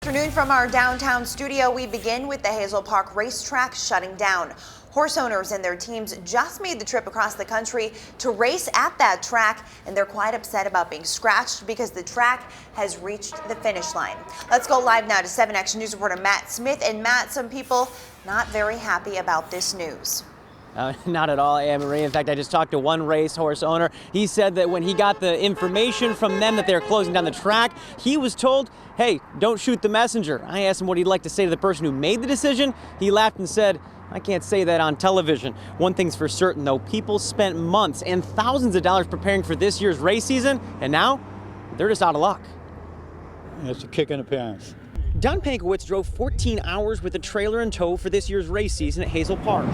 afternoon from our downtown studio. We begin with the Hazel Park Racetrack shutting down. Horse owners and their teams just made the trip across the country to race at that track, and they're quite upset about being scratched because the track has reached the finish line. Let's go live now to 7 Action News reporter Matt Smith. And Matt, some people not very happy about this news. Not at all, Anne Marie. In fact, I just talked to one racehorse owner. He said that when he got the information from them that they're closing down the track, he was told, hey, don't shoot the messenger. I asked him what he'd like to say to the person who made the decision. He laughed and said, I can't say that on television. One thing's for certain, though. People spent months and thousands of dollars preparing for this year's race season, and now they're just out of luck. It's a kick in the pants. Don Pankowitz drove 14 hours with a trailer in tow for this year's race season at Hazel Park.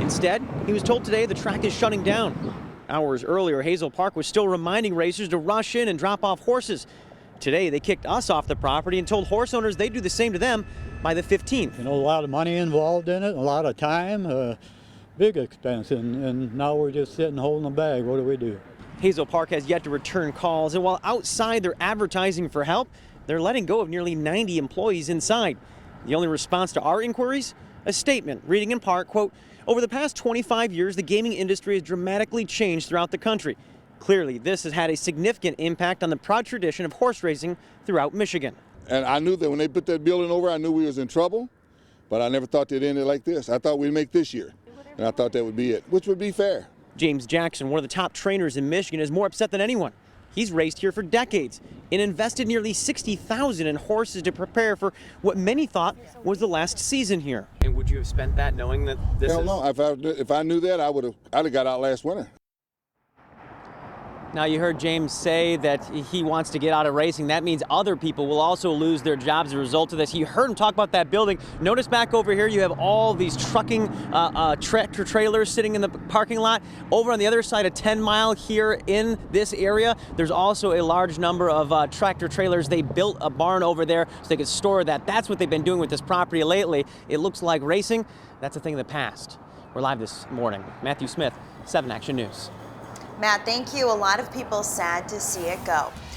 Instead, he was told today the track is shutting down. Hours earlier, Hazel Park was still reminding racers to rush in and drop off horses. Today, they kicked us off the property and told horse owners they'd do the same to them by the 15th. You know, a lot of money involved in it, a lot of time, big expense, and now we're just sitting holding the bag. What do we do? Hazel Park has yet to return calls, and while outside they're advertising for help, they're letting go of nearly 90 employees inside. The only response to our inquiries? A statement reading in part, quote, over the past 25 years, the gaming industry has dramatically changed throughout the country. Clearly, this has had a significant impact on the proud tradition of horse racing throughout Michigan. And I knew that when they put that building over, I knew we was in trouble, but I never thought they'd end it like this. I thought we'd make this year, and I thought that would be it, which would be fair. James Jackson, one of the top trainers in Michigan, is more upset than anyone. He's raced here for decades and invested nearly $60,000 in horses to prepare for what many thought was the last season here. And would you have spent that knowing that this Hell no. If I knew that, I'd have got out last winter. Now, you heard James say that he wants to get out of racing. That means other people will also lose their jobs as a result of this. You heard him talk about that building. Notice back over here, you have all these trucking tractor trailers sitting in the parking lot. Over on the other side of 10 Mile here in this area, there's also a large number of tractor trailers. They built a barn over there so they could store that. That's what they've been doing with this property lately. It looks like racing, that's a thing of the past. We're live this morning. Matthew Smith, 7 Action News. Matt, thank you. A lot of people sad to see it go.